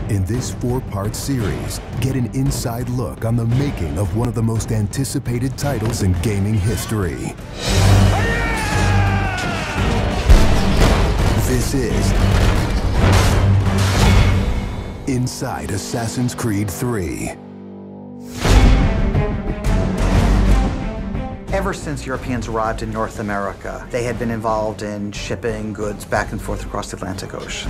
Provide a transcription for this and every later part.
In this 4-part series, get an inside look on the making of one of the most anticipated titles in gaming history. This is Inside Assassin's Creed 3. Ever since Europeans arrived in North America, they had been involved in shipping goods back and forth across the Atlantic Ocean.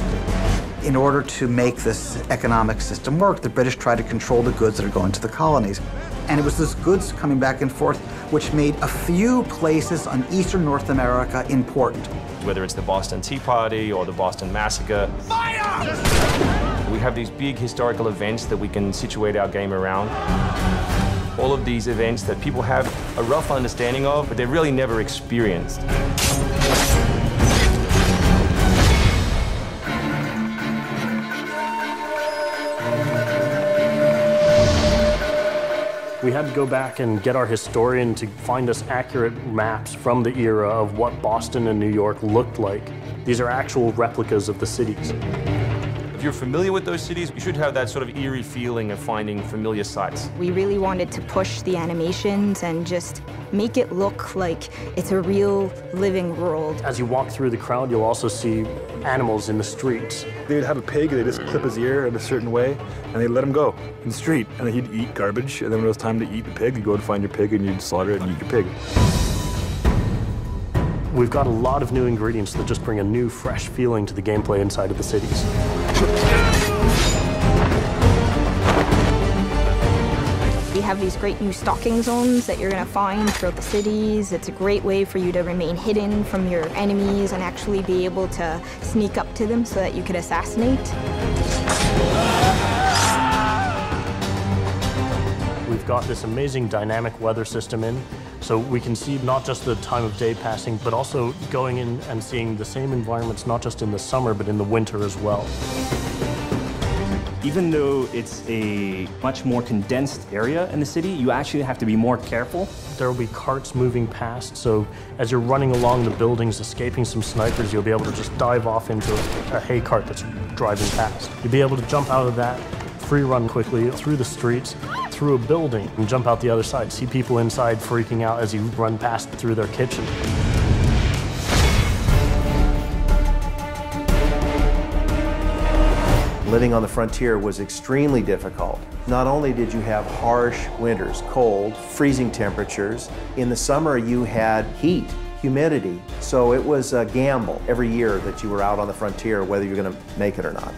In order to make this economic system work, the British tried to control the goods that are going to the colonies. And it was those goods coming back and forth which made a few places on eastern North America important. Whether it's the Boston Tea Party or the Boston Massacre. Fire! We have these big historical events that we can situate our game around. All of these events that people have a rough understanding of, but they've really never experienced. We had to go back and get our historian to find us accurate maps from the era of what Boston and New York looked like. These are actual replicas of the cities. If you're familiar with those cities, you should have that sort of eerie feeling of finding familiar sights. We really wanted to push the animations and just make it look like it's a real living world. As you walk through the crowd, you'll also see animals in the streets. They'd have a pig, they just clip his ear in a certain way, and they'd let him go in the street. And then he'd eat garbage, and then when it was time to eat the pig, you'd go and find your pig, and you'd slaughter it and eat your pig. We've got a lot of new ingredients that just bring a new, fresh feeling to the gameplay inside of the cities. We have these great new stalking zones that you're going to find throughout the cities. It's a great way for you to remain hidden from your enemies and actually be able to sneak up to them so that you could assassinate. We've got this amazing dynamic weather system in, so we can see not just the time of day passing, but also going in and seeing the same environments, not just in the summer, but in the winter as well. Even though it's a much more condensed area in the city, you actually have to be more careful. There will be carts moving past, so as you're running along the buildings, escaping some snipers, you'll be able to just dive off into a hay cart that's driving past. You'll be able to jump out of that, free run quickly through the streets, through a building, and jump out the other side. See people inside freaking out as you run past through their kitchen. Living on the frontier was extremely difficult. Not only did you have harsh winters, cold, freezing temperatures, in the summer you had heat, humidity, so it was a gamble every year that you were out on the frontier whether you're going to make it or not.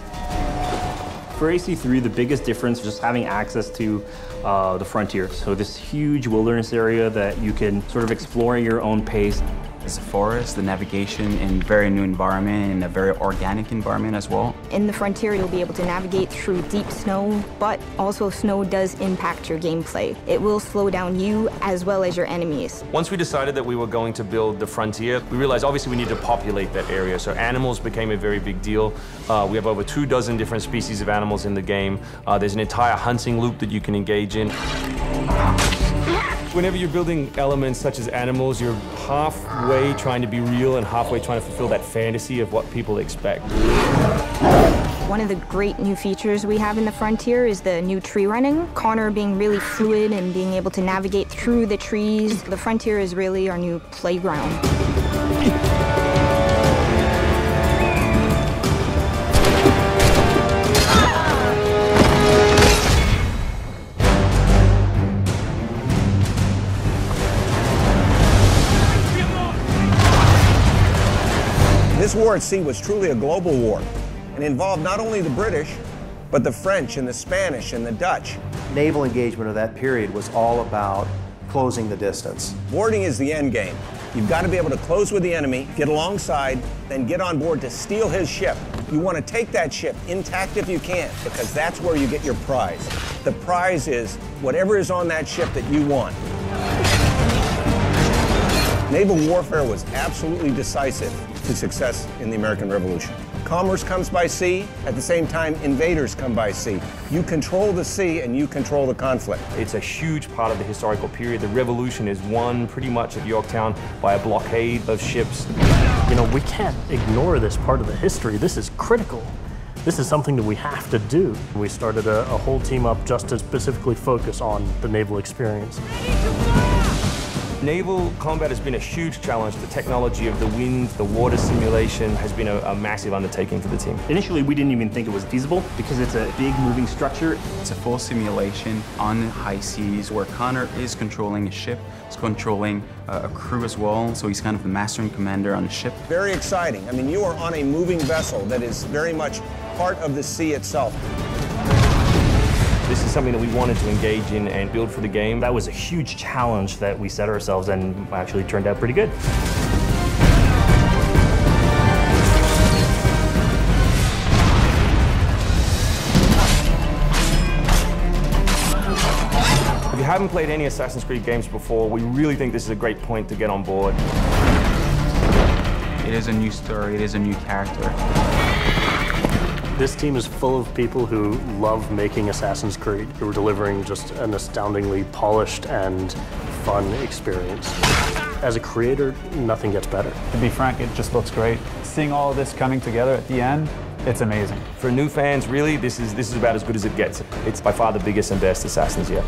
For AC3, the biggest difference is just having access to the frontier. So this huge wilderness area that you can sort of explore at your own pace. It's a forest, the navigation in a very new environment, and a very organic environment as well. In the frontier, you'll be able to navigate through deep snow, but also snow does impact your gameplay. It will slow down you as well as your enemies. Once we decided that we were going to build the frontier, we realized obviously we need to populate that area. So animals became a very big deal. We have over 24 different species of animals in the game. There's an entire hunting loop that you can engage in. Whenever you're building elements such as animals, you're halfway trying to be real and halfway trying to fulfill that fantasy of what people expect. One of the great new features we have in the frontier is the new tree running. Connor being really fluid and being able to navigate through the trees. The frontier is really our new playground. This war at sea was truly a global war and involved not only the British, but the French and the Spanish and the Dutch. Naval engagement of that period was all about closing the distance. Boarding is the end game. You've got to be able to close with the enemy, get alongside, then get on board to steal his ship. You want to take that ship intact if you can, because that's where you get your prize. The prize is whatever is on that ship that you want. Naval warfare was absolutely decisive to success in the American Revolution. Commerce comes by sea, at the same time invaders come by sea. You control the sea and you control the conflict. It's a huge part of the historical period. The Revolution is won pretty much at Yorktown by a blockade of ships. You know, we can't ignore this part of the history. This is critical. this is something that we have to do. We started a whole team up just to specifically focus on the naval experience. Naval combat has been a huge challenge. The technology of the wind, the water simulation has been a massive undertaking for the team. Initially, we didn't even think it was feasible because it's a big moving structure. It's a full simulation on high seas where Connor is controlling a ship, he's controlling a crew as well, so he's kind of the master and commander on the ship. Very exciting. I mean, you are on a moving vessel that is very much part of the sea itself. This is something that we wanted to engage in and build for the game. That was a huge challenge that we set ourselves and actually turned out pretty good. If you haven't played any Assassin's Creed games before, we really think this is a great point to get on board. It is a new story, it is a new character. This team is full of people who love making Assassin's Creed, who are delivering just an astoundingly polished and fun experience. As a creator, nothing gets better. To be frank, it just looks great. Seeing all of this coming together at the end, it's amazing. For new fans, really, this is about as good as it gets. It's by far the biggest and best Assassins yet.